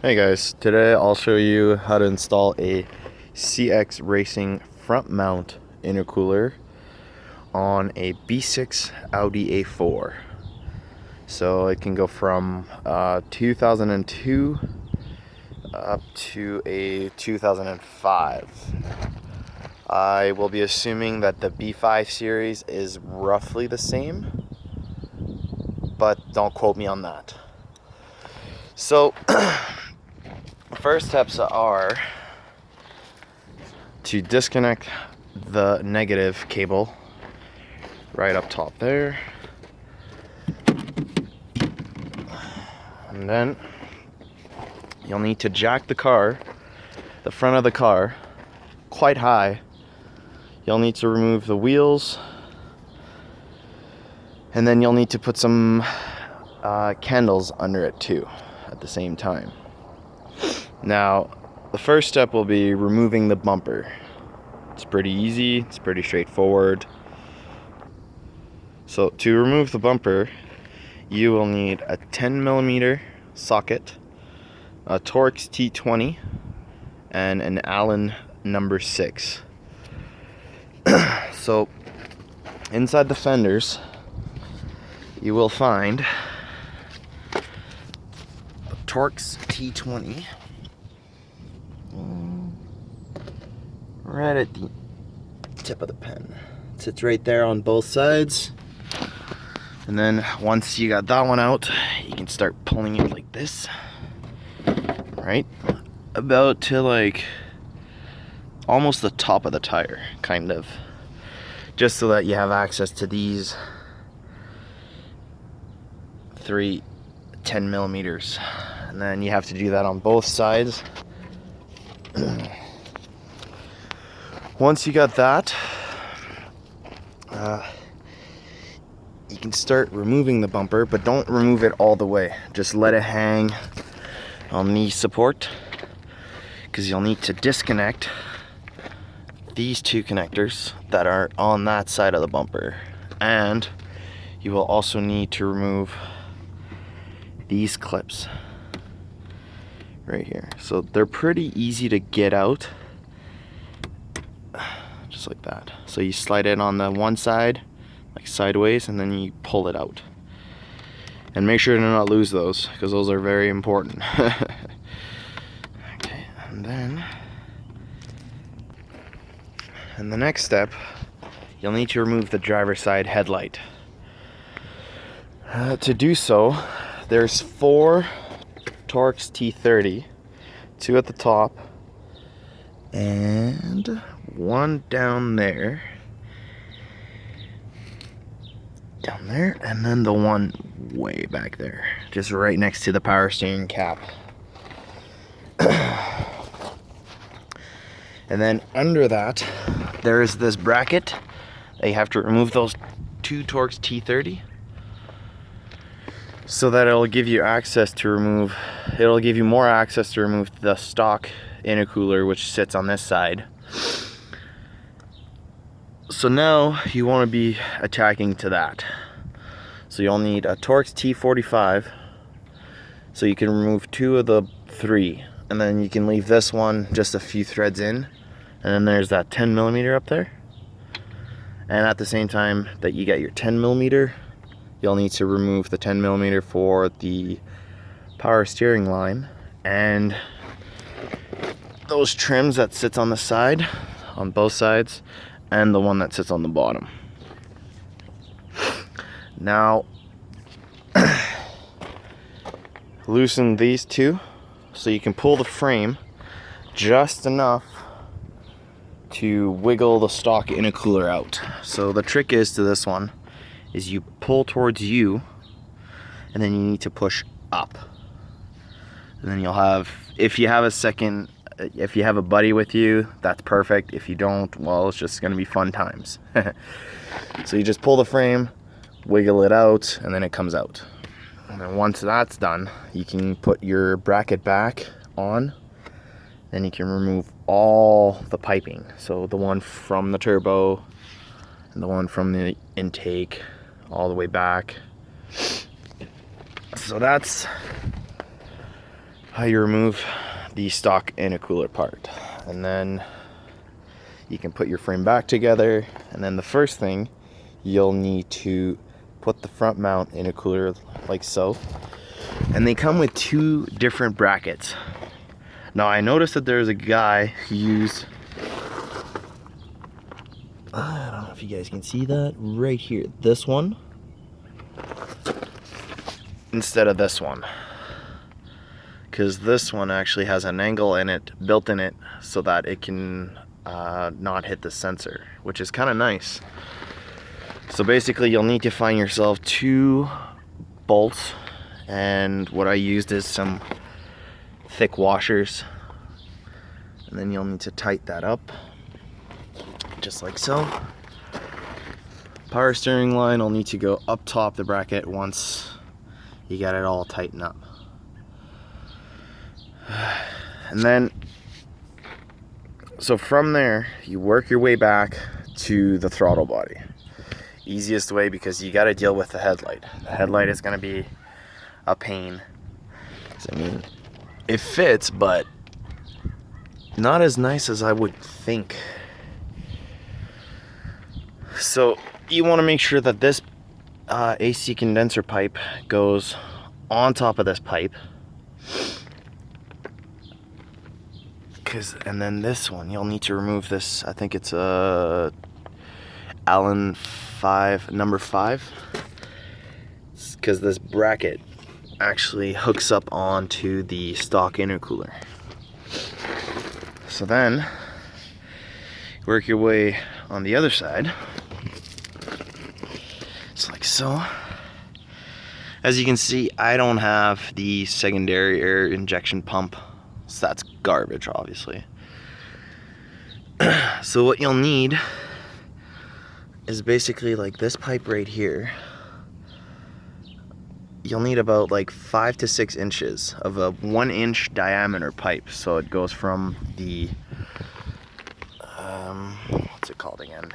Hey guys, today I'll show you how to install a CX Racing front mount intercooler on a B6 Audi A4. So it can go from 2002 up to a 2005. I will be assuming that the B5 series is roughly the same, but don't quote me on that. So first steps are to disconnect the negative cable right up top there, and then you'll need to jack the front of the car, quite high. You'll need to remove the wheels, and then you'll need to put some candles under it too at the same time. Now, the first step will be removing the bumper. It's pretty easy, it's pretty straightforward. So to remove the bumper, you will need a 10mm socket, a Torx T20, and an Allen number 6. So inside the fenders, you will find the Torx T20 right at the tip of the pen. It sits right there on both sides. And then once you got that one out, you can start pulling it like this, right about to like almost the top of the tire, kind of, just so that you have access to these three 10mm. And then you have to do that on both sides. Once you got that, you can start removing the bumper, but don't remove it all the way. Just let it hang on the support, because you'll need to disconnect these two connectors that are on that side of the bumper. And you will also need to remove these clips right here. So they're pretty easy to get out, just like that. So you slide it on the one side, like sideways, and then you pull it out. And make sure to not lose those, because those are very important. Okay, and the next step, you'll need to remove the driver's side headlight. To do so, there's 4 Torx T30, 2 at the top, and 1 down there, and then the one way back there, just right next to the power steering cap. And then under that, there is this bracket that you have to remove those 2 Torx T30, so that it'll give you more access to remove the stock intercooler, which sits on this side. So now you want to be attacking to that. So you'll need a Torx T45, so you can remove 2 of the 3, and then you can leave this one just a few threads in, and then there's that 10mm up there. And at the same time that you get your 10mm, you'll need to remove the 10mm for the power steering line and those trims that sits on the side, on both sides, and the one that sits on the bottom. Now, loosen these 2 so you can pull the frame just enough to wiggle the stock intercooler out. So the trick is to this one is you pull towards you, and then you need to push up. And then you'll have, if you have a buddy with you, that's perfect. If you don't, well, it's just gonna be fun times. So you just pull the frame, wiggle it out, and then it comes out. And then once that's done, you can put your bracket back on. Then you can remove all the piping. So the one from the turbo, and the one from the intake, all the way back. So that's how you remove the stock intercooler part. And then you can put your frame back together. And then the first thing, you'll need to put the front mount intercooler like so. And they come with 2 different brackets. Now I noticed that there's a guy who used, I don't know if you guys can see that right here, this one instead of this one, because this one actually has an angle in it, built in it, so that it can not hit the sensor, which is kind of nice. So basically you'll need to find yourself 2 bolts, and what I used is some thick washers, and then you'll need to tighten that up just like so. Power steering line will need to go up top the bracket once you got it all tightened up. And then, so from there, you work your way back to the throttle body. Easiest way, because you got to deal with the headlight. The headlight is going to be a pain. I mean, it fits, but not as nice as I would think. So you want to make sure that this AC condenser pipe goes on top of this pipe. And then this one, you'll need to remove this. I think it's a Allen number 5. Because this bracket actually hooks up onto the stock intercooler. So then, work your way on the other side. It's like so. As you can see, I don't have the secondary air injection pump, so that's garbage, obviously. So what you'll need is basically like this pipe right here. You'll need about like 5 to 6 inches of a 1-inch diameter pipe. So it goes from the, what's it called again?